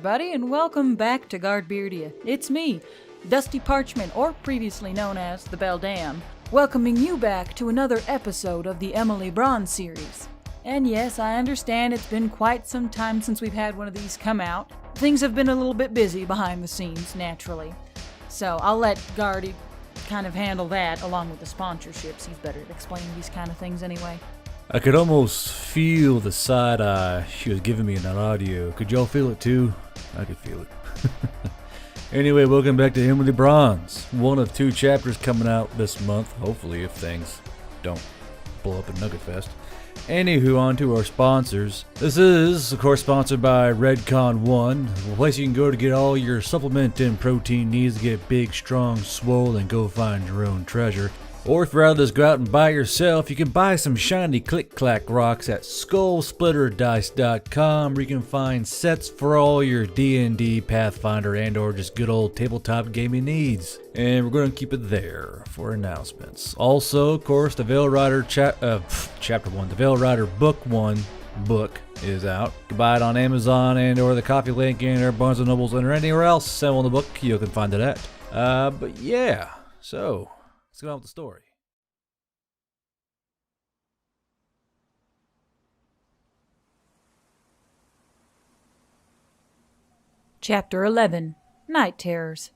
everybody, and welcome back to Guardbeardia. It's me, Dusty Parchment, or previously known as the Beldam, welcoming you back to another episode of the Emily Braun series. And yes, I understand it's been quite some time since we've had one of these come out. Things have been a little bit busy behind the scenes, naturally. So I'll let Guardy kind of handle that along with the sponsorships. He's better at explaining these kind of things anyway. I could almost feel the side eye she was giving me in that audio. Could y'all feel it too? I could feel it. Anyway, welcome back to Emily Braun's. One of 2 chapters coming out this month, hopefully, if things don't blow up at Nugget Fest. Anywho, on to our sponsors. This is, of course, sponsored by Redcon1, a place you can go to get all your supplement and protein needs to get big, strong, swole, and go find your own treasure. Or if you'd rather just go out and buy yourself, you can buy some shiny click-clack rocks at SkullSplitterDice.com, where you can find sets for all your D&D, Pathfinder, and or just good old tabletop gaming needs. And we're going to keep it there for announcements. Also, of course, the Veil Rider Chapter 1, the Veil Rider Book 1 book is out. You can buy it on Amazon and or the Coffee Link and or Barnes & Nobles and or anywhere else selling the book. You can find it at. But yeah, so let's get on with the story. Chapter 11. Night Terrors.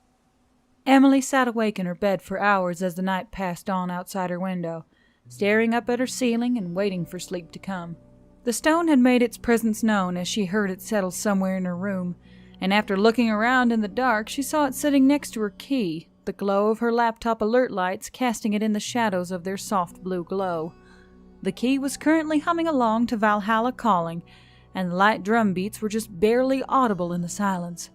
Emily sat awake in her bed for hours as the night passed on outside her window, staring up at her ceiling and waiting for sleep to come. The stone had made its presence known as she heard it settle somewhere in her room, and after looking around in the dark, she saw it sitting next to her key, the glow of her laptop alert lights casting it in the shadows of their soft blue glow. The key was currently humming along to Valhalla Calling, and the light drum beats were just barely audible in the silence.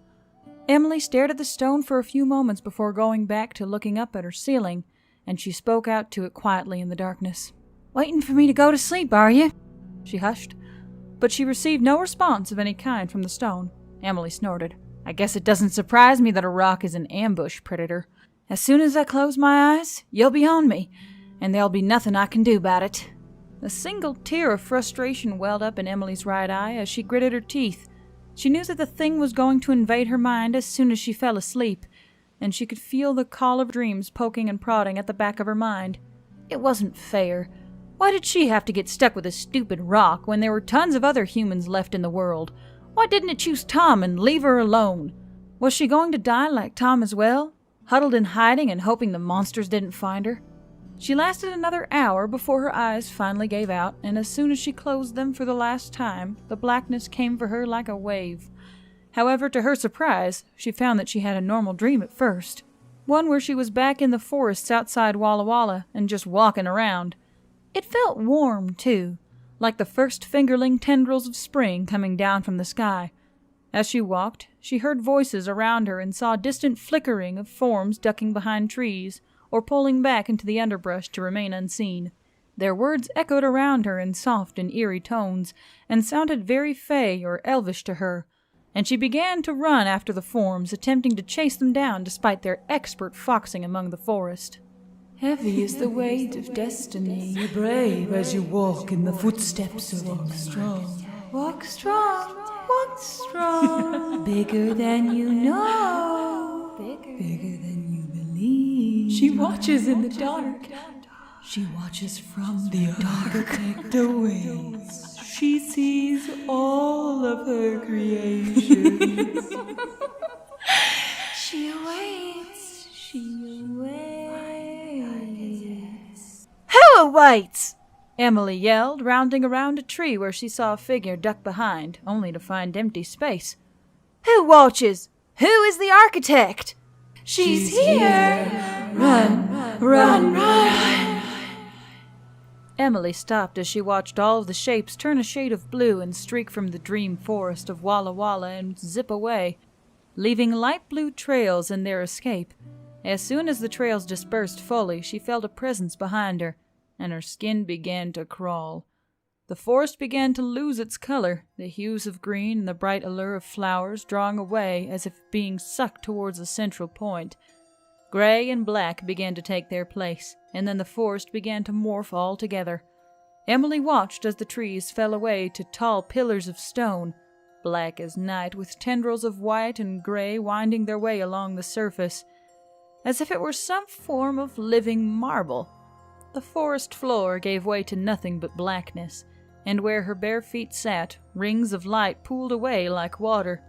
Emily stared at the stone for a few moments before going back to looking up at her ceiling, and she spoke out to it quietly in the darkness. "Waiting for me to go to sleep, are you?" She hushed, but she received no response of any kind from the stone. Emily snorted. "I guess it doesn't surprise me that a rock is an ambush predator. As soon as I close my eyes, you'll be on me, and there'll be nothing I can do about it." A single tear of frustration welled up in Emily's right eye as she gritted her teeth. She knew that the thing was going to invade her mind as soon as she fell asleep, and she could feel the call of dreams poking and prodding at the back of her mind. It wasn't fair. Why did she have to get stuck with a stupid rock when there were tons of other humans left in the world? Why didn't it choose Tom and leave her alone? Was she going to die like Tom as well, huddled in hiding and hoping the monsters didn't find her? She lasted another hour before her eyes finally gave out, and as soon as she closed them for the last time, the blackness came for her like a wave. However, to her surprise, she found that she had a normal dream at first. One where she was back in the forests outside Walla Walla and just walking around. It felt warm, too, like the first fingerling tendrils of spring coming down from the sky. As she walked, she heard voices around her and saw distant flickering of forms ducking behind trees, or pulling back into the underbrush to remain unseen. Their words echoed around her in soft and eerie tones, and sounded very fey or elvish to her, and she began to run after the forms, attempting to chase them down despite their expert foxing among the forest. Heavy is the weight of destiny. Be brave as you walk in the footsteps of the strong. Walk strong, walk strong. Bigger than you know. Bigger than you believe. She watches in the dark. She watches from the architect awaits. She sees all of her creations. She awaits. She awaits. Who awaits? Emily yelled, rounding around a tree where she saw a figure duck behind, only to find empty space. Who watches? Who is the architect? She's here! Run, run, run! Emily stopped as she watched all of the shapes turn a shade of blue and streak from the dream forest of Walla Walla and zip away, leaving light blue trails in their escape. As soon as the trails dispersed fully, she felt a presence behind her, and her skin began to crawl. The forest began to lose its color, the hues of green and the bright allure of flowers drawing away as if being sucked towards a central point. Gray and black began to take their place, and then the forest began to morph all together. Emily watched as the trees fell away to tall pillars of stone, black as night, with tendrils of white and gray winding their way along the surface, as if it were some form of living marble. The forest floor gave way to nothing but blackness, and where her bare feet sat, rings of light pooled away like water.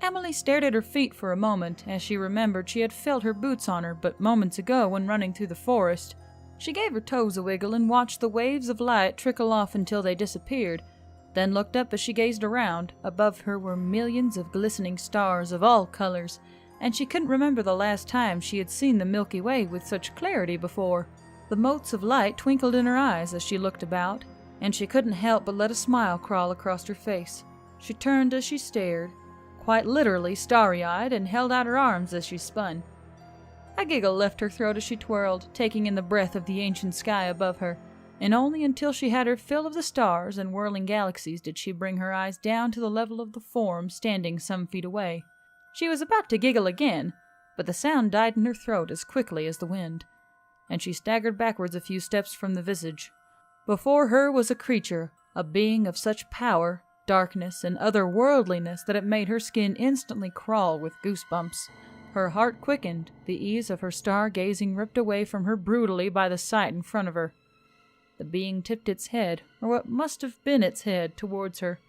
Emily stared at her feet for a moment, as she remembered she had felt her boots on her but moments ago when running through the forest. She gave her toes a wiggle and watched the waves of light trickle off until they disappeared, then looked up as she gazed around. Above her were millions of glistening stars of all colors, and she couldn't remember the last time she had seen the Milky Way with such clarity before. The motes of light twinkled in her eyes as she looked about, and she couldn't help but let a smile crawl across her face. She turned as she stared, quite literally starry-eyed, and held out her arms as she spun. A giggle left her throat as she twirled, taking in the breath of the ancient sky above her, and only until she had her fill of the stars and whirling galaxies did she bring her eyes down to the level of the form standing some feet away. She was about to giggle again, but the sound died in her throat as quickly as the wind, and she staggered backwards a few steps from the visage. Before her was a creature, a being of such power, darkness, and otherworldliness that it made her skin instantly crawl with goosebumps. Her heart quickened, the ease of her star-gazing ripped away from her brutally by the sight in front of her. The being tipped its head, or what must have been its head, towards her.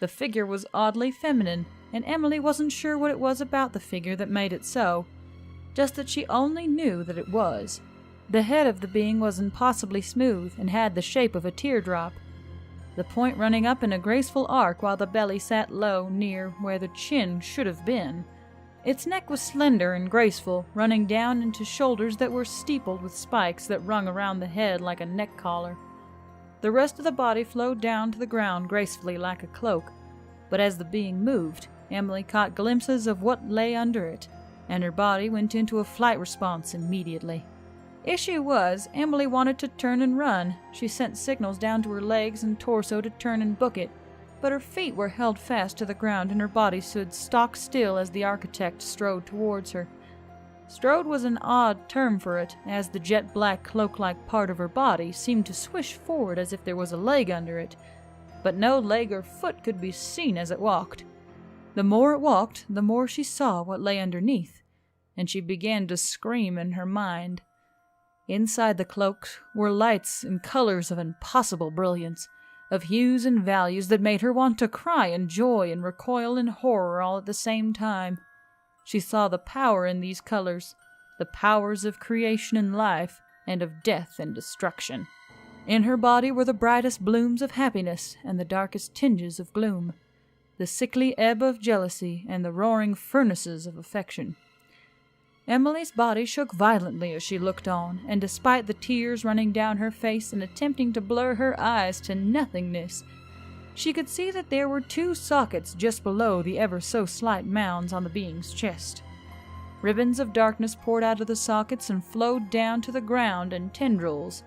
The figure was oddly feminine, and Emily wasn't sure what it was about the figure that made it so, just that she only knew that it was. The head of the being was impossibly smooth and had the shape of a teardrop, the point running up in a graceful arc while the belly sat low near where the chin should have been. Its neck was slender and graceful, running down into shoulders that were steepled with spikes that rung around the head like a neck collar. The rest of the body flowed down to the ground gracefully like a cloak, but as the being moved, Emily caught glimpses of what lay under it, and her body went into a flight response immediately. Issue was, Emily wanted to turn and run. She sent signals down to her legs and torso to turn and book it, but her feet were held fast to the ground and her body stood stock still as the architect strode towards her. Strode was an odd term for it, as the jet-black cloak-like part of her body seemed to swish forward as if there was a leg under it, but no leg or foot could be seen as it walked. The more it walked, the more she saw what lay underneath, and she began to scream in her mind. Inside the cloak were lights and colors of impossible brilliance, of hues and values that made her want to cry in joy and recoil in horror all at the same time. She saw the power in these colors, the powers of creation and life, and of death and destruction. In her body were the brightest blooms of happiness and the darkest tinges of gloom, the sickly ebb of jealousy and the roaring furnaces of affection. Emily's body shook violently as she looked on, and despite the tears running down her face and attempting to blur her eyes to nothingness, she could see that there were 2 sockets just below the ever-so-slight mounds on the being's chest. Ribbons of darkness poured out of the sockets and flowed down to the ground in tendrils,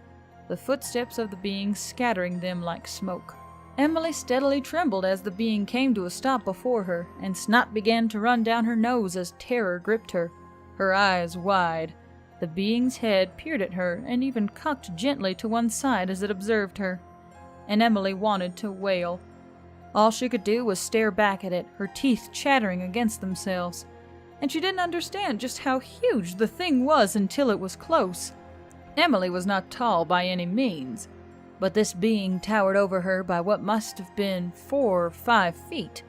the footsteps of the being scattering them like smoke. Emily steadily trembled as the being came to a stop before her, and snot began to run down her nose as terror gripped her. Her eyes wide, the being's head peered at her and even cocked gently to one side as it observed her, and Emily wanted to wail. All she could do was stare back at it, her teeth chattering against themselves, and she didn't understand just how huge the thing was until it was close. Emily was not tall by any means, but this being towered over her by what must have been 4 or 5 feet.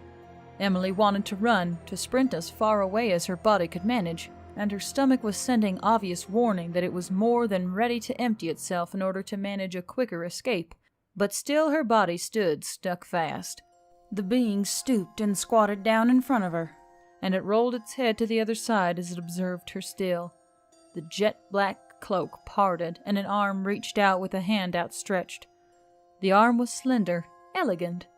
Emily wanted to run, to sprint as far away as her body could manage, and her stomach was sending obvious warning that it was more than ready to empty itself in order to manage a quicker escape. But still her body stood stuck fast. The being stooped and squatted down in front of her, and it rolled its head to the other side as it observed her still. The jet-black cloak parted, and an arm reached out with a hand outstretched. The arm was slender, elegant,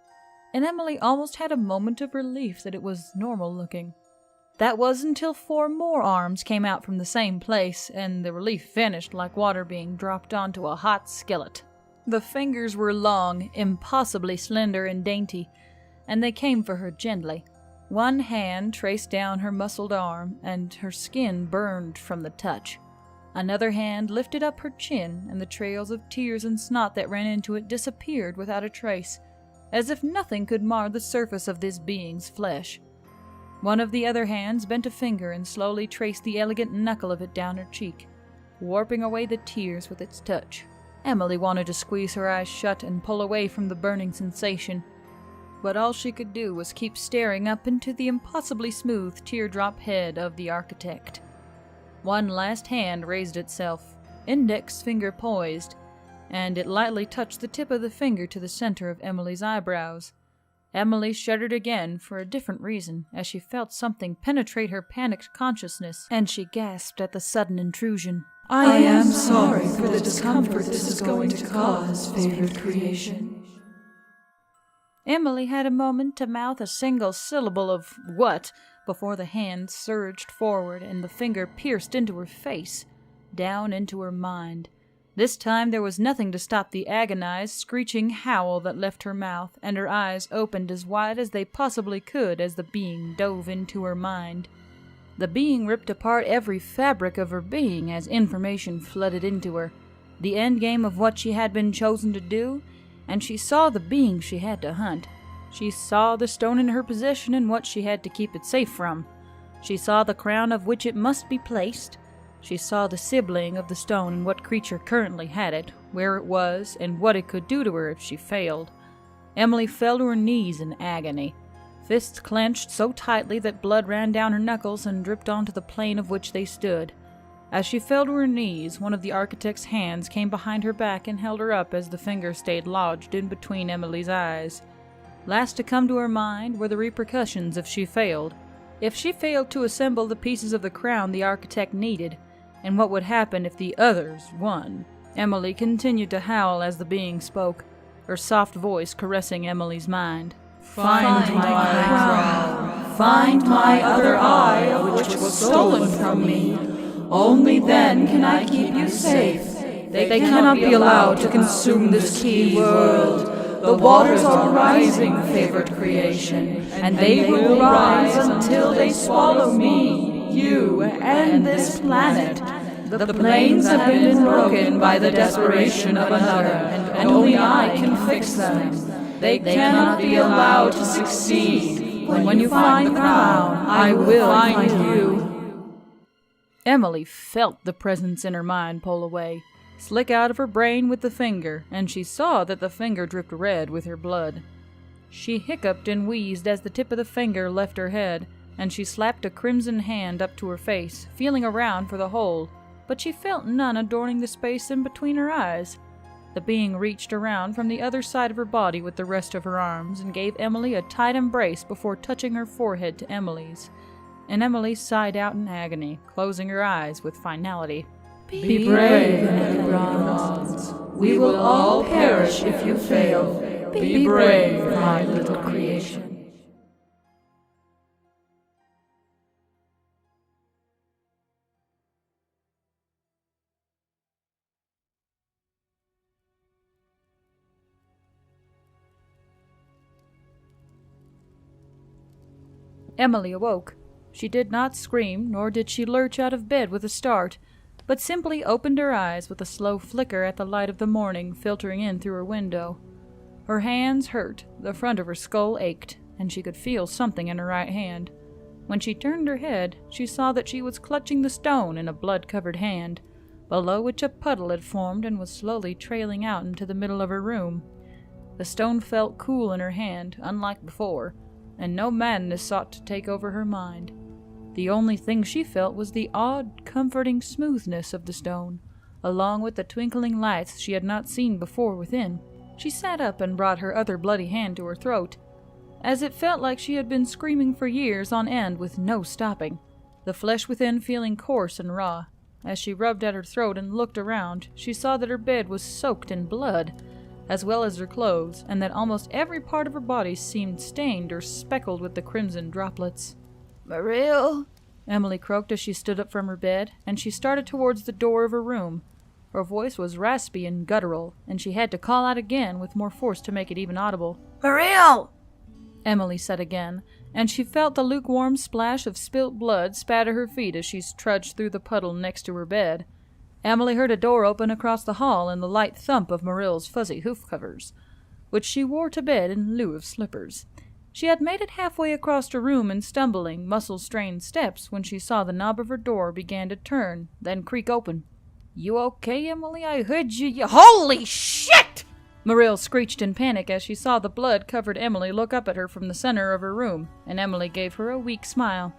and Emily almost had a moment of relief that it was normal-looking. That was until 4 more arms came out from the same place, and the relief vanished like water being dropped onto a hot skillet. The fingers were long, impossibly slender and dainty, and they came for her gently. One hand traced down her muscled arm, and her skin burned from the touch. Another hand lifted up her chin, and the trails of tears and snot that ran into it disappeared without a trace. as if nothing could mar the surface of this being's flesh. One of the other hands bent a finger and slowly traced the elegant knuckle of it down her cheek, warping away the tears with its touch. Emily wanted to squeeze her eyes shut and pull away from the burning sensation, but all she could do was keep staring up into the impossibly smooth teardrop head of the architect. One last hand raised itself, index finger poised, and it lightly touched the tip of the finger to the center of Emily's eyebrows. Emily shuddered again for a different reason, as she felt something penetrate her panicked consciousness, and she gasped at the sudden intrusion. I am sorry for the discomfort this is going to cause, favored creation. Emily had a moment to mouth a single syllable of "what" before the hand surged forward and the finger pierced into her face, down into her mind. This time there was nothing to stop the agonized, screeching howl that left her mouth, and her eyes opened as wide as they possibly could as the being dove into her mind. The being ripped apart every fabric of her being as information flooded into her, the endgame of what she had been chosen to do, and she saw the being she had to hunt. She saw the stone in her possession and what she had to keep it safe from. She saw the crown of which it must be placed. She saw the sibling of the stone and what creature currently had it, where it was, and what it could do to her if she failed. Emily fell to her knees in agony, fists clenched so tightly that blood ran down her knuckles and dripped onto the plane of which they stood. As she fell to her knees, one of the architect's hands came behind her back and held her up as the finger stayed lodged in between Emily's eyes. Last to come to her mind were the repercussions if she failed. If she failed to assemble the pieces of the crown the architect needed, and what would happen if the others won. Emily continued to howl as the being spoke, her soft voice caressing Emily's mind. Find my crown. Find my other eye, which was stolen from me. Only then can I keep you safe. They cannot be allowed to consume this key world. The waters are rising, favored creation, and they will rise until they swallow me, you, and this planet. The planes have been broken by the desperation of another, and only I can fix them. They cannot be allowed to succeed. When you find the crown, I will find you. Emily felt the presence in her mind pull away, slick out of her brain with the finger, and she saw that the finger dripped red with her blood. She hiccuped and wheezed as the tip of the finger left her head, and she slapped a crimson hand up to her face, feeling around for the hole, but she felt none adorning the space in between her eyes. The being reached around from the other side of her body with the rest of her arms and gave Emily a tight embrace before touching her forehead to Emily's, and Emily sighed out in agony, closing her eyes with finality. Be brave, Emily Bronze. We will all perish if you fail. Be brave, my little creation. Emily awoke. She did not scream, nor did she lurch out of bed with a start, but simply opened her eyes with a slow flicker at the light of the morning filtering in through her window. Her hands hurt, the front of her skull ached, and she could feel something in her right hand. When she turned her head, she saw that she was clutching the stone in a blood-covered hand, below which a puddle had formed and was slowly trailing out into the middle of her room. The stone felt cool in her hand, unlike before, and no madness sought to take over her mind. The only thing she felt was the odd, comforting smoothness of the stone, along with the twinkling lights she had not seen before within. She sat up and brought her other bloody hand to her throat, as it felt like she had been screaming for years on end with no stopping, the flesh within feeling coarse and raw. As she rubbed at her throat and looked around, she saw that her bed was soaked in blood, as well as her clothes, and that almost every part of her body seemed stained or speckled with the crimson droplets. "Mariel," Emily croaked as she stood up from her bed, and she started towards the door of her room. Her voice was raspy and guttural, and she had to call out again with more force to make it even audible. "Mariel!" Emily said again, and she felt the lukewarm splash of spilt blood spatter her feet as she trudged through the puddle next to her bed. Emily heard a door open across the hall and the light thump of Mariel's fuzzy hoof covers. which she wore to bed in lieu of slippers. She had made it halfway across the room in stumbling, muscle-strained steps when she saw the knob of her door began to turn, then creak open. "You okay, Emily? I heard you. Holy shit!" Marill screeched in panic as she saw the blood-covered Emily look up at her from the center of her room, and Emily gave her a weak smile.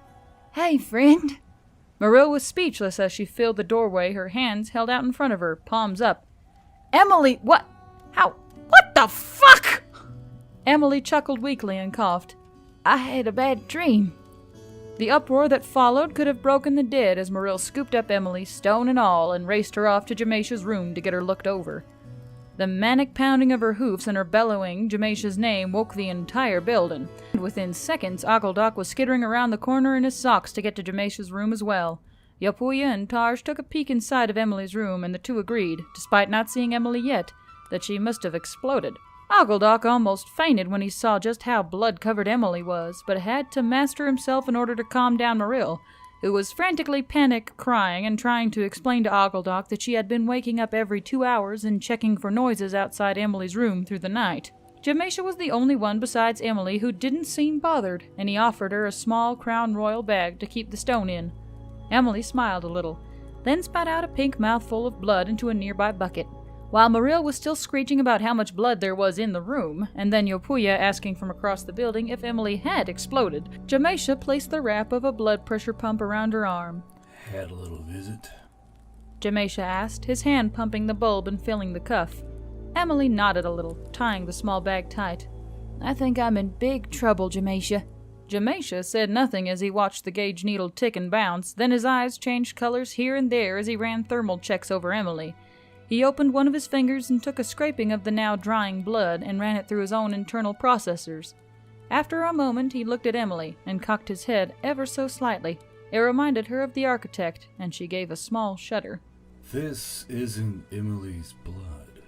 "Hey, friend." Marill was speechless as she filled the doorway, her hands held out in front of her, palms up. "Emily, what? How? What the fuck?" Emily chuckled weakly and coughed. "I had a bad dream." The uproar that followed could have broken the dead as Marill scooped up Emily, stone and all, and raced her off to Jamesha's room to get her looked over. The manic pounding of her hoofs and her bellowing Jamesha's name woke the entire building. Within seconds, Oggledok was skittering around the corner in his socks to get to Jamesha's room as well. Yopuya and Taj took a peek inside of Emily's room, and the two agreed, despite not seeing Emily yet, that she must have exploded. Oggledok almost fainted when he saw just how blood-covered Emily was, but had to master himself in order to calm down Marill, who was frantically panic-crying and trying to explain to Oggledok that she had been waking up every 2 hours and checking for noises outside Emily's room through the night. Jamesha was the only one besides Emily who didn't seem bothered, and he offered her a small Crown Royal bag to keep the stone in. Emily smiled a little, then spat out a pink mouthful of blood into a nearby bucket. While Marill was still screeching about how much blood there was in the room, and then Yopuya asking from across the building if Emily had exploded, Jamesha placed the wrap of a blood pressure pump around her arm. "Had a little visit?" Jamesha asked, his hand pumping the bulb and filling the cuff. Emily nodded a little, tying the small bag tight. "I think I'm in big trouble, Jamesha." Jamesha said nothing as he watched the gauge needle tick and bounce, then his eyes changed colors here and there as he ran thermal checks over Emily. He opened one of his fingers and took a scraping of the now drying blood and ran it through his own internal processors. After a moment, he looked at Emily and cocked his head ever so slightly. It reminded her of the architect, and she gave a small shudder. "This isn't Emily's blood,"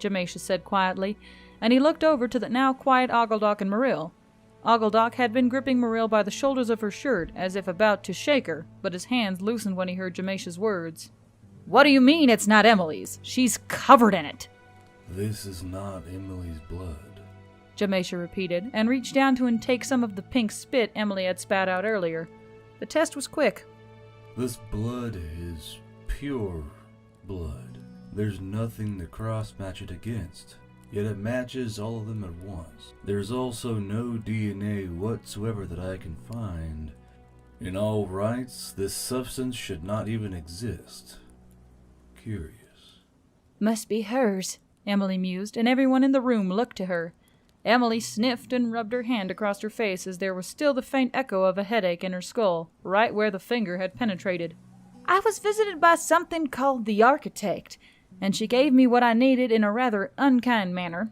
Jamesha said quietly, and he looked over to the now quiet Oggledok and Marill. Oggledok had been gripping Marill by the shoulders of her shirt, as if about to shake her, but his hands loosened when he heard Jamesha's words. "What do you mean it's not Emily's? She's covered in it." "This is not Emily's blood," Jamesha repeated, and reached down to intake some of the pink spit Emily had spat out earlier. The test was quick. "This blood is pure blood. There's nothing to cross-match it against, yet it matches all of them at once. There's also no DNA whatsoever that I can find. In all rights, this substance should not even exist. Curious." "Must be hers," Emily mused, and everyone in the room looked to her. Emily sniffed and rubbed her hand across her face as there was still the faint echo of a headache in her skull, right where the finger had penetrated. "I was visited by something called the architect, and she gave me what I needed in a rather unkind manner.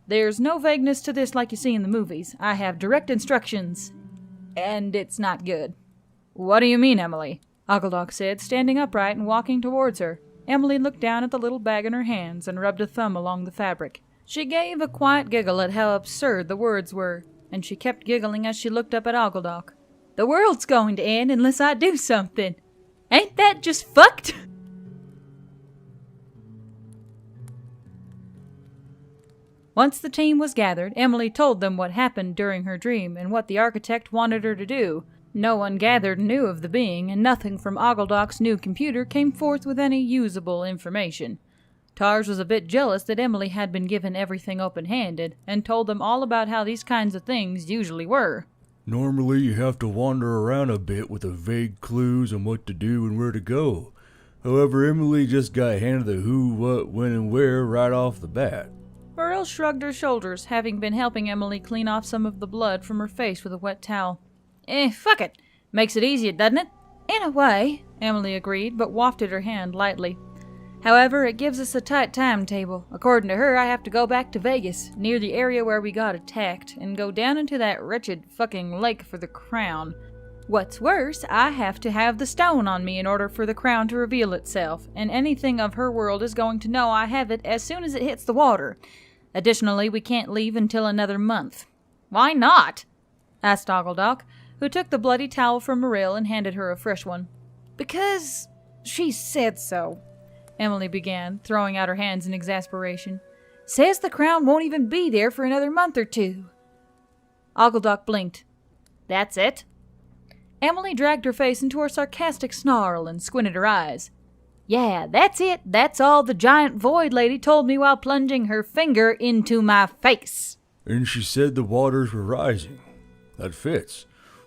There's no vagueness to this like you see in the movies. I have direct instructions, and it's not good." "What do you mean, Emily?" Oggledok said, standing upright and walking towards her. Emily looked down at the little bag in her hands and rubbed a thumb along the fabric. She gave a quiet giggle at how absurd the words were, and she kept giggling as she looked up at Oggledok. "The world's going to end unless I do something. Ain't that just fucked?" Once the team was gathered, Emily told them what happened during her dream and what the architect wanted her to do. No one gathered knew of the being, and nothing from Oggledok's new computer came forth with any usable information. Tarj was a bit jealous that Emily had been given everything open-handed, and told them all about how these kinds of things usually were. "Normally you have to wander around a bit with the vague clues on what to do and where to go. However, Emily just got handed the who, what, when, and where right off the bat." Marill shrugged her shoulders, having been helping Emily clean off some of the blood from her face with a wet towel. Fuck it. Makes it easier, doesn't it?" "In a way," Emily agreed, but wafted her hand lightly. "However, it gives us a tight timetable. According to her, I have to go back to Vegas, near the area where we got attacked, and go down into that wretched fucking lake for the crown. What's worse, I have to have the stone on me in order for the crown to reveal itself, and anything of her world is going to know I have it as soon as it hits the water. Additionally, we can't leave until another month." "Why not?" asked Oggledok, who took the bloody towel from Marill and handed her a fresh one. "Because she said so," Emily began, throwing out her hands in exasperation. Says the crown won't even be there for another month or two. Ogledock blinked. That's it? Emily dragged her face into her sarcastic snarl and squinted her eyes. Yeah, that's it. That's all the giant void lady told me while plunging her finger into my face. And she said the waters were rising. That fits.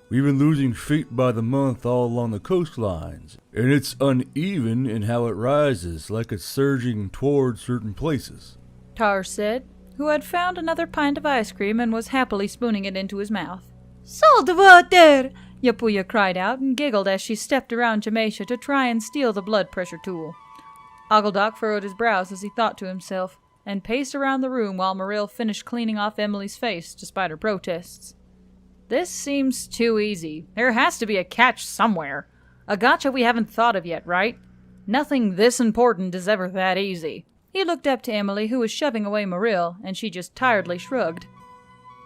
We've been losing feet by the month all along the coastlines, and it's uneven in how it rises, like it's surging towards certain places. Tarj said, who had found another pint of ice cream and was happily spooning it into his mouth. Salt water! Yapuya cried out and giggled as she stepped around Jamesha to try and steal the blood pressure tool. Ogledock furrowed his brows as he thought to himself, and paced around the room while Morrill finished cleaning off Emily's face despite her protests. This seems too easy. There has to be a catch somewhere. A gotcha we haven't thought of yet, right? Nothing this important is ever that easy. He looked up to Emily, who was shoving away Morrill, and she just tiredly shrugged.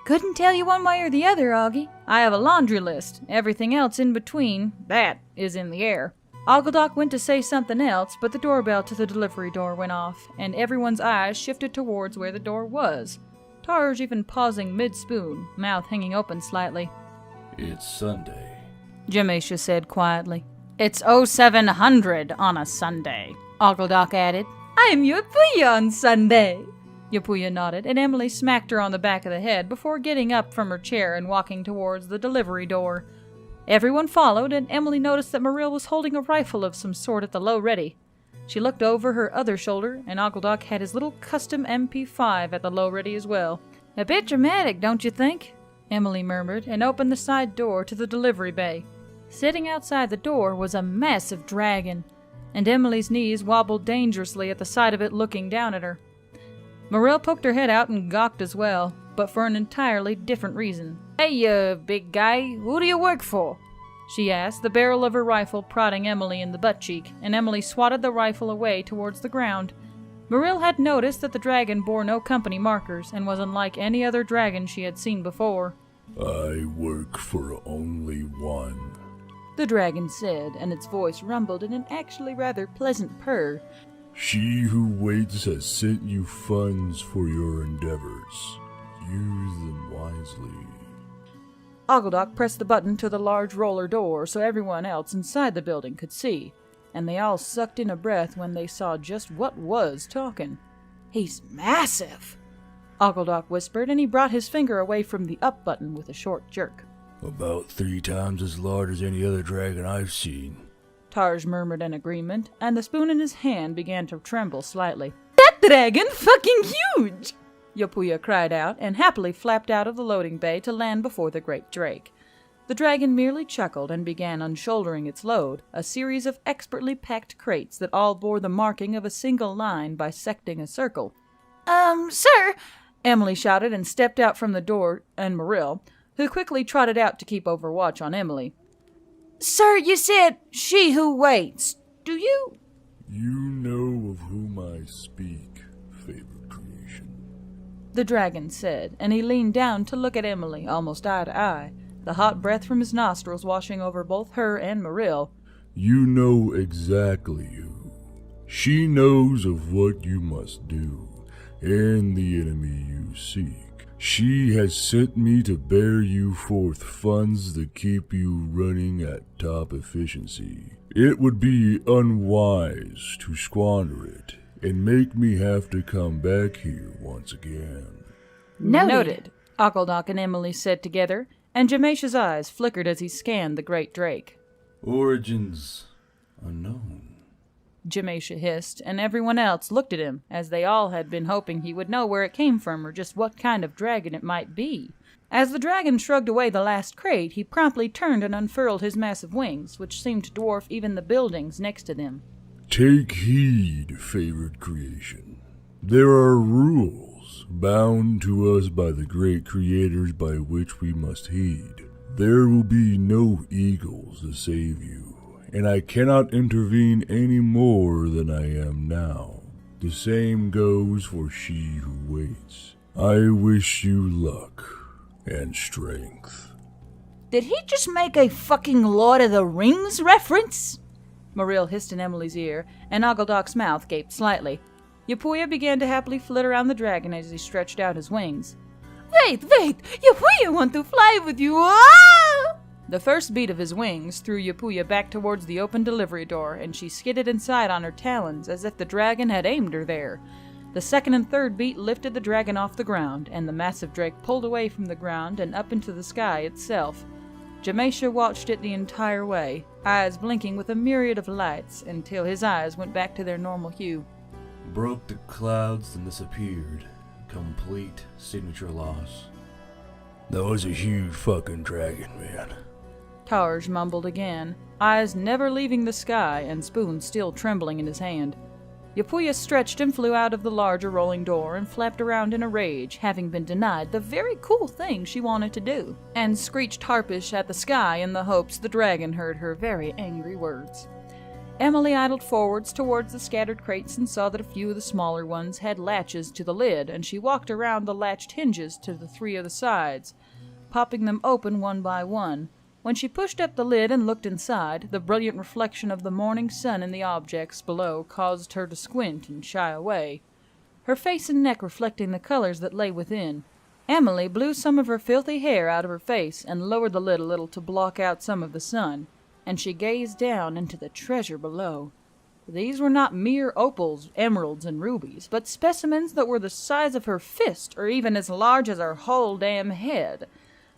Couldn't tell you one way or the other, Augie. I have a laundry list. Everything else in between, that is in the air. Ogledock went to say something else, but the doorbell to the delivery door went off, and everyone's eyes shifted towards where the door was. Tarj even pausing mid-spoon, mouth hanging open slightly. It's Sunday, Jamesha said quietly. It's 0700 on a Sunday, Ogledock added. I'm Yapuya on Sunday. Yapuya nodded, and Emily smacked her on the back of the head before getting up from her chair and walking towards the delivery door. Everyone followed, and Emily noticed that Morrill was holding a rifle of some sort at the low ready. She looked over her other shoulder, and Ogledock had his little custom MP5 at the low ready as well. A bit dramatic, don't you think? Emily murmured, and opened the side door to the delivery bay. Sitting outside the door was a massive dragon, and Emily's knees wobbled dangerously at the sight of it looking down at her. Morrill poked her head out and gawked as well, but for an entirely different reason. Hey, big guy, who do you work for? She asked, the barrel of her rifle prodding Emily in the butt cheek, and Emily swatted the rifle away towards the ground. Morrill had noticed that the dragon bore no company markers and was unlike any other dragon she had seen before. I work for only one, the dragon said, and its voice rumbled in an actually rather pleasant purr. She who waits has sent you funds for your endeavors. Use them wisely. Ogledock pressed the button to the large roller door so everyone else inside the building could see, and they all sucked in a breath when they saw just what was talking. He's massive, Ogledock whispered, and he brought his finger away from the up button with a short jerk. About 3 times as large as any other dragon I've seen, Tarj murmured in agreement, and the spoon in his hand began to tremble slightly. That dragon fucking huge! Yapuya cried out, and happily flapped out of the loading bay to land before the great drake. The dragon merely chuckled and began unshouldering its load, a series of expertly packed crates that all bore the marking of a single line bisecting a circle. Sir, Emily shouted and stepped out from the door, and Morrill, who quickly trotted out to keep overwatch on Emily. Sir, you said, she who waits. Do you? You know of whom I speak, favored creation, the dragon said, and he leaned down to look at Emily almost eye to eye, the hot breath from his nostrils washing over both her and Morrill. You know exactly who. She knows of what you must do, and the enemy you seek. She has sent me to bear you forth funds to keep you running at top efficiency. It would be unwise to squander it and make me have to come back here once again. Noted, Ogledock and Emily said together, and Jamesha's eyes flickered as he scanned the great drake. Origins unknown, Jamesha hissed, and everyone else looked at him, as they all had been hoping he would know where it came from or just what kind of dragon it might be. As the dragon shrugged away the last crate, he promptly turned and unfurled his massive wings, which seemed to dwarf even the buildings next to them. Take heed, favored creation. There are rules bound to us by the great creators by which we must heed. There will be no eagles to save you, and I cannot intervene any more than I am now. The same goes for she who waits. I wish you luck and strength. Did he just make a fucking Lord of the Rings reference? Morrill hissed in Emily's ear, and Ogledock's mouth gaped slightly. Yapuya began to happily flit around the dragon as he stretched out his wings. Wait! Yapuya want to fly with you! Ah! The first beat of his wings threw Yapuya back towards the open delivery door, and she skidded inside on her talons as if the dragon had aimed her there. The second and third beat lifted the dragon off the ground, and the massive drake pulled away from the ground and up into the sky itself. Jamesha watched it the entire way, eyes blinking with a myriad of lights, until his eyes went back to their normal hue. Broke the clouds and disappeared. Complete signature loss. That was a huge fucking dragon, man. Tarj mumbled again, eyes never leaving the sky and spoon still trembling in his hand. Yapuya stretched and flew out of the larger rolling door and flapped around in a rage, having been denied the very cool thing she wanted to do, and screeched harpish at the sky in the hopes the dragon heard her very angry words. Emily idled forwards towards the scattered crates and saw that a few of the smaller ones had latches to the lid, and she walked around the latched hinges to the 3 of the sides, popping them open one by one. When she pushed up the lid and looked inside, the brilliant reflection of the morning sun in the objects below caused her to squint and shy away, her face and neck reflecting the colors that lay within. Emily blew some of her filthy hair out of her face and lowered the lid a little to block out some of the sun, and she gazed down into the treasure below. These were not mere opals, emeralds, and rubies, but specimens that were the size of her fist or even as large as her whole damn head.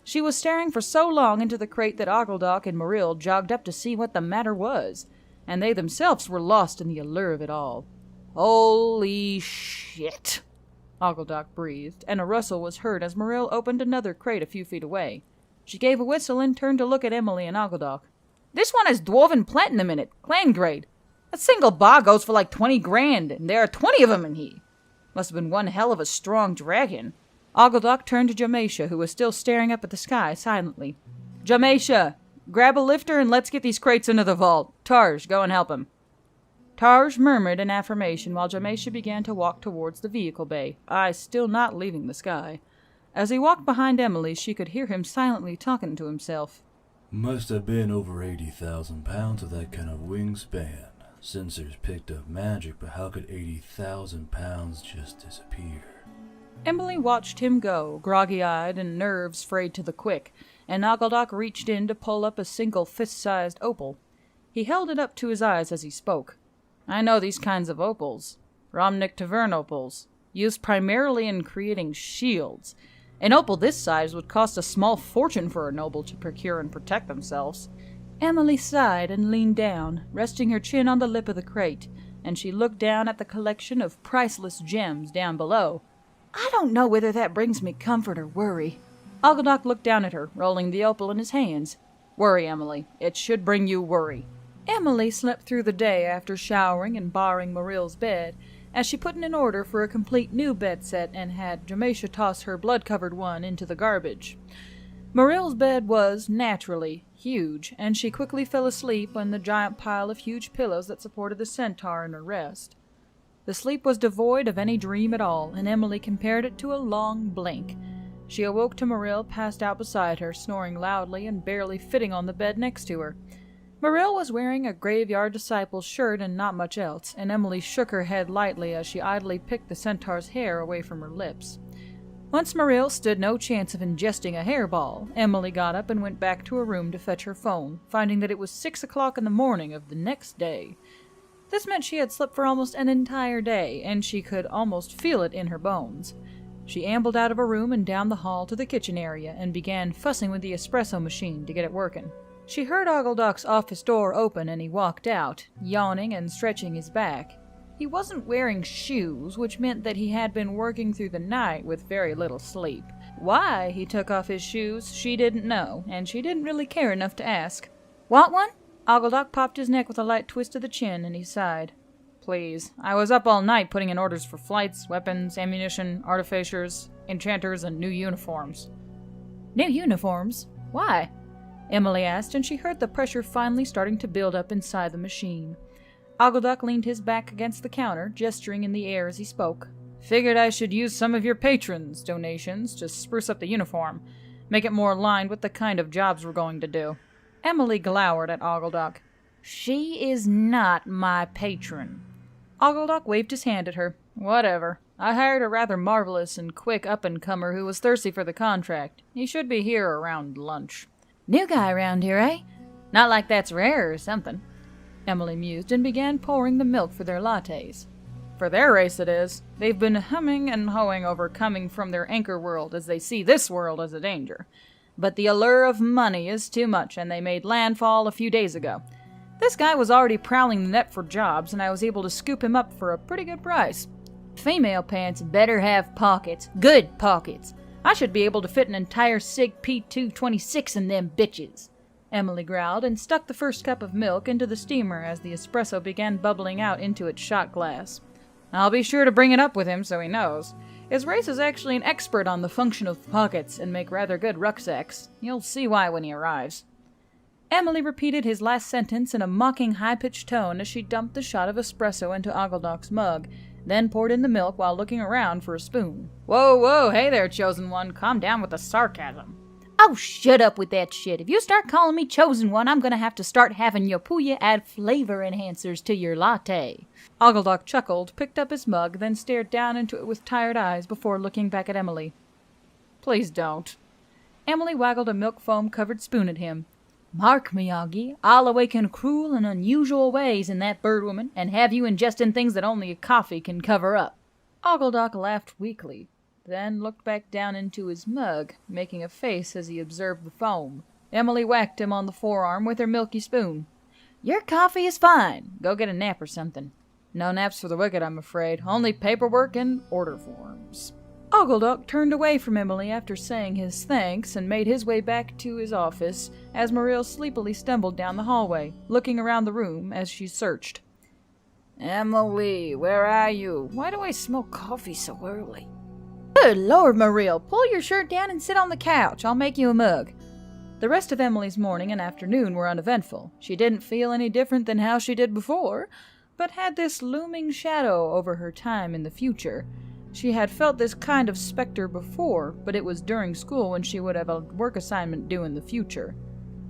She was staring for so long into the crate that Ogledock and Morrill jogged up to see what the matter was, and they themselves were lost in the allure of it all. "Holy shit!" Ogledock breathed, and a rustle was heard as Morrill opened another crate a few feet away. She gave a whistle and turned to look at Emily and Ogledock. "This one has dwarven platinum in it, clan grade. A single bar goes for like 20 grand, and there are 20 of them in here. Must have been one hell of a strong dragon." Ogledock turned to Jamesha, who was still staring up at the sky silently. "Jamesha, grab a lifter and let's get these crates into the vault. Tarj, go and help him." Tarj murmured an affirmation while Jamesha began to walk towards the vehicle bay, eyes still not leaving the sky. As he walked behind Emily, she could hear him silently talking to himself. Must have been over 80,000 pounds of that kind of wingspan. Sensors picked up magic, but how could 80,000 pounds just disappear? Emily watched him go, groggy-eyed and nerves frayed to the quick, and Ogledock reached in to pull up a single fist-sized opal. He held it up to his eyes as he spoke. "I know these kinds of opals. Romnick Tavern opals, used primarily in creating shields. An opal this size would cost a small fortune for a noble to procure and protect themselves." Emily sighed and leaned down, resting her chin on the lip of the crate, and she looked down at the collection of priceless gems down below. "I don't know whether that brings me comfort or worry." Ogledock looked down at her, rolling the opal in his hands. "Worry, Emily. It should bring you worry." Emily slept through the day after showering and barring Morrill's bed, as she put in an order for a complete new bed set and had Jamesha toss her blood-covered one into the garbage. Morrill's bed was, naturally, huge, and she quickly fell asleep on the giant pile of huge pillows that supported the centaur in her rest. The sleep was devoid of any dream at all, and Emily compared it to a long blink. She awoke to Morrill passed out beside her, snoring loudly and barely fitting on the bed next to her. Morrill was wearing a graveyard disciple's shirt and not much else, and Emily shook her head lightly as she idly picked the centaur's hair away from her lips. Once Morrill stood no chance of ingesting a hairball, Emily got up and went back to her room to fetch her phone, finding that it was 6 o'clock in the morning of the next day. This meant she had slept for almost an entire day, and she could almost feel it in her bones. She ambled out of her room and down the hall to the kitchen area, and began fussing with the espresso machine to get it working. She heard Ogledock's office door open, and he walked out, yawning and stretching his back. He wasn't wearing shoes, which meant that he had been working through the night with very little sleep. Why he took off his shoes, she didn't know, and she didn't really care enough to ask. "Want one?" Ogledock popped his neck with a light twist of the chin, and he sighed. "Please. I was up all night putting in orders for flights, weapons, ammunition, artificers, enchanters, and new uniforms." "New uniforms? Why?" Emily asked, and she heard the pressure finally starting to build up inside the machine. Ogledock leaned his back against the counter, gesturing in the air as he spoke. "Figured I should use some of your patrons' donations to spruce up the uniform, make it more aligned with the kind of jobs we're going to do." Emily glowered at Ogledock. "She is not my patron." Ogledock waved his hand at her. Whatever. I hired a rather marvelous and quick up-and-comer who was thirsty for the contract. He should be here around lunch. New guy around here, eh? Not like that's rare or something. Emily mused and began pouring the milk for their lattes. For their race it is. They've been humming and hoeing over coming from their anchor world as they see this world as a danger. But the allure of money is too much, and they made landfall a few days ago. This guy was already prowling the net for jobs, and I was able to scoop him up for a pretty good price. Female pants better have pockets. Good pockets. I should be able to fit an entire Sig P226 in them bitches. Emily growled and stuck the first cup of milk into the steamer as the espresso began bubbling out into its shot glass. I'll be sure to bring it up with him so he knows. His race is actually an expert on the function of pockets and make rather good rucksacks. You'll see why when he arrives. Emily repeated his last sentence in a mocking high-pitched tone as she dumped the shot of espresso into Ogledok's mug, then poured in the milk while looking around for a spoon. Whoa, hey there, Chosen One. Calm down with the sarcasm. Oh, shut up with that shit. If you start calling me Chosen One, I'm gonna have to start having Yopuya add flavor enhancers to your latte. Ogledok chuckled, picked up his mug, then stared down into it with tired eyes before looking back at Emily. Please don't. Emily waggled a milk foam-covered spoon at him. Mark me, Augie, I'll awaken cruel and unusual ways in that birdwoman and have you ingesting things that only a coffee can cover up. Ogledok laughed weakly, then looked back down into his mug, making a face as he observed the foam. Emily whacked him on the forearm with her milky spoon. Your coffee is fine. Go get a nap or something. No naps for the wicked, I'm afraid. Only paperwork and order forms. Ogledok turned away from Emily after saying his thanks and made his way back to his office as Muriel sleepily stumbled down the hallway, looking around the room as she searched. Emily, where are you? Why do I smell coffee so early? Good Lord, Muriel, pull your shirt down and sit on the couch. I'll make you a mug. The rest of Emily's morning and afternoon were uneventful. She didn't feel any different than how she did before, but had this looming shadow over her time in the future. She had felt this kind of specter before, but it was during school when she would have a work assignment due in the future.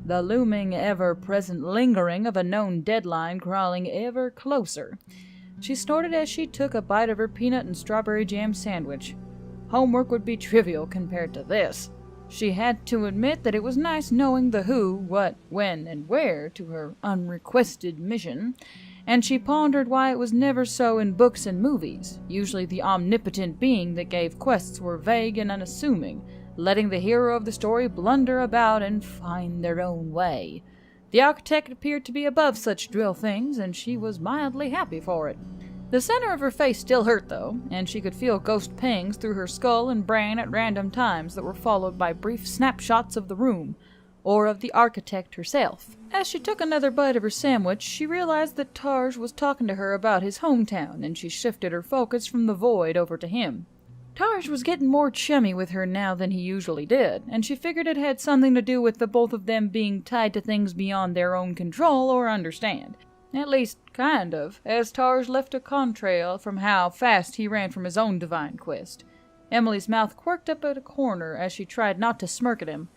The looming, ever-present lingering of a known deadline crawling ever closer. She snorted as she took a bite of her peanut and strawberry jam sandwich. Homework would be trivial compared to this. She had to admit that it was nice knowing the who, what, when, and where to her unrequested mission, and she pondered why it was never so in books and movies. Usually the omnipotent being that gave quests were vague and unassuming, letting the hero of the story blunder about and find their own way. The architect appeared to be above such drill things, and she was mildly happy for it. The center of her face still hurt, though, and she could feel ghost pangs through her skull and brain at random times that were followed by brief snapshots of the room, or of the architect herself. As she took another bite of her sandwich, she realized that Tarj was talking to her about his hometown, and she shifted her focus from the void over to him. Tarj was getting more chummy with her now than he usually did, and she figured it had something to do with the both of them being tied to things beyond their own control or understand. At least, kind of, as Tarj left a contrail from how fast he ran from his own divine quest. Emily's mouth quirked up at a corner as she tried not to smirk at him,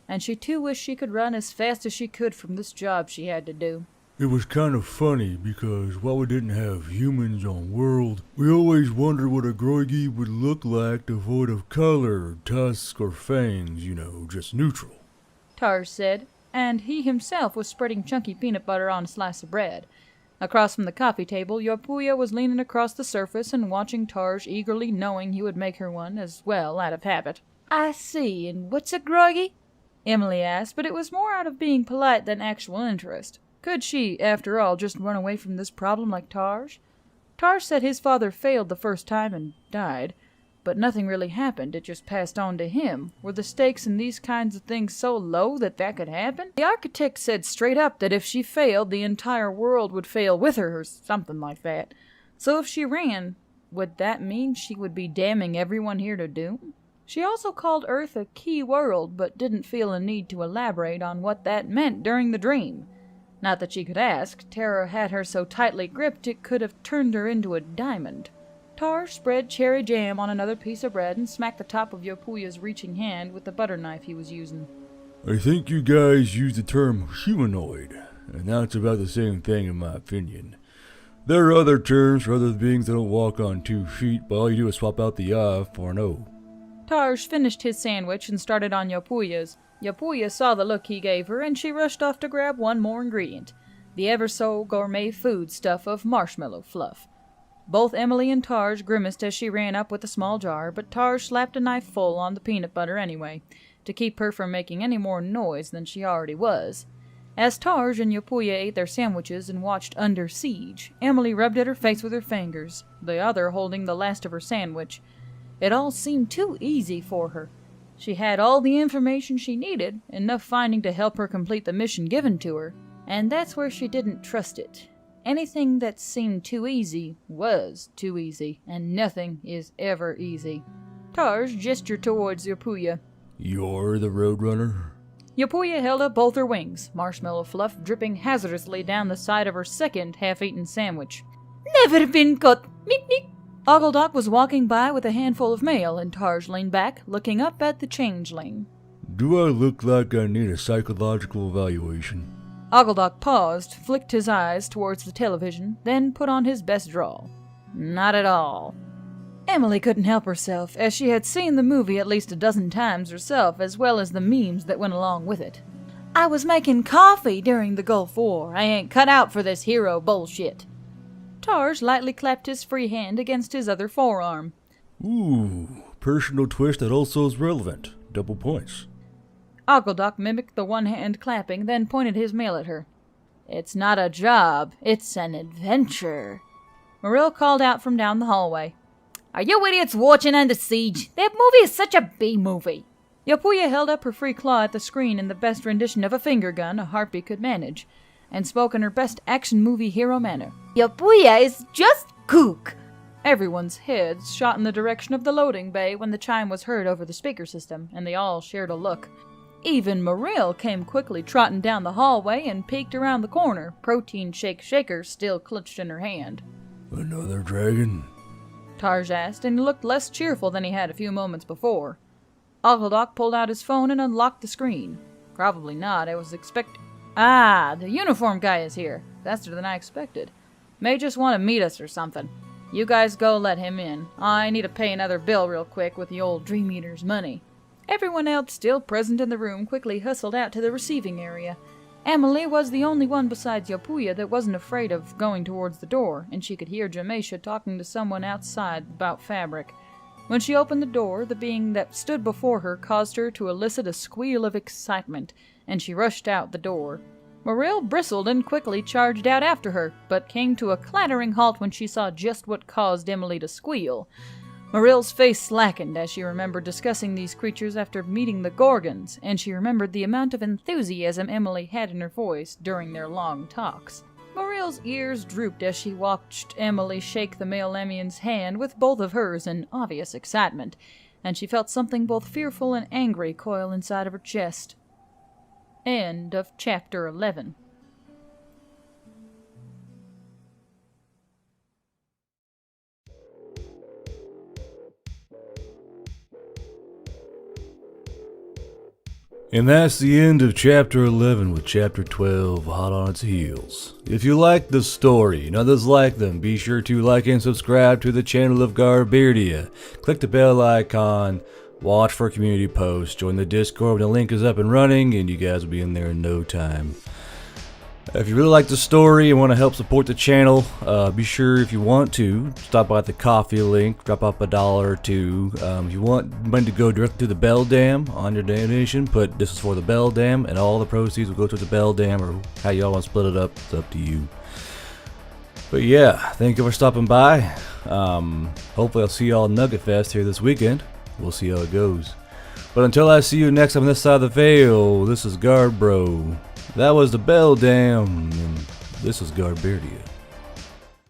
and she too wished she could run as fast as she could from this job she had to do. It was kind of funny because while we didn't have humans on world, we always wondered what a Groigi would look like devoid of color, tusk, or fangs, just neutral. Tarj said, and he himself was spreading chunky peanut butter on a slice of bread. Across from the coffee table, Yopuya was leaning across the surface and watching Tarj eagerly, knowing he would make her one as well out of habit. I see, and what's a Groigi? Emily asked, but it was more out of being polite than actual interest. Could she, after all, just run away from this problem like Tarj? Tarj said his father failed the first time and died, but nothing really happened. It just passed on to him. Were the stakes in these kinds of things so low that could happen? The architect said straight up that if she failed, the entire world would fail with her, or something like that. So if she ran, would that mean she would be damning everyone here to doom? She also called Earth a key world, but didn't feel a need to elaborate on what that meant during the dream. Not that she could ask. Terror had her so tightly gripped it could have turned her into a diamond. Tarj spread cherry jam on another piece of bread and smacked the top of Yopuya's reaching hand with the butter knife he was using. I think you guys use the term humanoid, and that's about the same thing in my opinion. There are other terms for other beings that don't walk on 2 feet, but all you do is swap out the I for an O. Tarj finished his sandwich and started on Yopuya's. Yopuya saw the look he gave her, and she rushed off to grab one more ingredient, the ever-so-gourmet foodstuff of marshmallow fluff. Both Emily and Tarj grimaced as she ran up with a small jar, but Tarj slapped a knife full on the peanut butter anyway, to keep her from making any more noise than she already was. As Tarj and Yopuya ate their sandwiches and watched Under Siege, Emily rubbed at her face with her fingers, the other holding the last of her sandwich. It all seemed too easy for her. She had all the information she needed, enough finding to help her complete the mission given to her, and that's where she didn't trust it. Anything that seemed too easy was too easy, and nothing is ever easy. Tarj gestured towards Yopuya. You're the Roadrunner? Yopuya held up both her wings, marshmallow fluff dripping hazardously down the side of her second half-eaten sandwich. Never been caught. Meep meep. Ogledock was walking by with a handful of mail, and Tarj leaned back, looking up at the changeling. Do I look like I need a psychological evaluation? Ogledock paused, flicked his eyes towards the television, then put on his best drawl. Not at all. Emily couldn't help herself, as she had seen the movie at least a dozen times herself, as well as the memes that went along with it. I was making coffee during the Gulf War. I ain't cut out for this hero bullshit. Tarj lightly clapped his free hand against his other forearm. Ooh, personal twist that also is relevant. Double points. Ogledock mimicked the one-hand clapping, then pointed his mail at her. It's not a job, it's an adventure. Morrill called out from down the hallway. Are you idiots watching Under Siege? That movie is such a B-movie. Yopuya held up her free claw at the screen in the best rendition of a finger gun a harpy could manage, and spoke in her best action movie hero manner. Yopuya is just kook. Everyone's heads shot in the direction of the loading bay when the chime was heard over the speaker system, and they all shared a look. Even Morrill came quickly trotting down the hallway and peeked around the corner, protein shake shaker still clutched in her hand. Another dragon? Tarj asked, and he looked less cheerful than he had a few moments before. Ogledock pulled out his phone and unlocked the screen. Probably not, I was Ah, the uniform guy is here. Faster than I expected. May just want to meet us or something. You guys go let him in. I need to pay another bill real quick with the old Dream Eater's money. Everyone else still present in the room quickly hustled out to the receiving area. Emily was the only one besides Yopuya that wasn't afraid of going towards the door, and she could hear Jamesha talking to someone outside about fabric. When she opened the door, the being that stood before her caused her to elicit a squeal of excitement, and she rushed out the door. Morrill bristled and quickly charged out after her, but came to a clattering halt when she saw just what caused Emily to squeal. Morrill's face slackened as she remembered discussing these creatures after meeting the Gorgons, and she remembered the amount of enthusiasm Emily had in her voice during their long talks. Morrill's ears drooped as she watched Emily shake the male Lemion's hand with both of hers in obvious excitement, and she felt something both fearful and angry coil inside of her chest. End of Chapter 11. And that's the end of Chapter 11 with Chapter 12 hot on its heels. If you like the story and others like them, be sure to like and subscribe to the channel of Garbeardia. Click the bell icon, watch for community posts, join the Discord when the link is up and running, and you guys will be in there in no time. If you really like the story and want to help support the channel, be sure, if you want to, stop by the coffee link, drop off $1 or $2. If you want money to go directly to the Bell Dam on your donation, put "this is for the Bell Dam," and all the proceeds will go to the Bell Dam, or how y'all want to split it up, it's up to you. But yeah, thank you for stopping by. Hopefully I'll see y'all at Nugget Fest here this weekend. We'll see how it goes. But until I see you next time on this side of the veil, this is Guard Bro. That was the Bell Dam, and this is Garbeardia.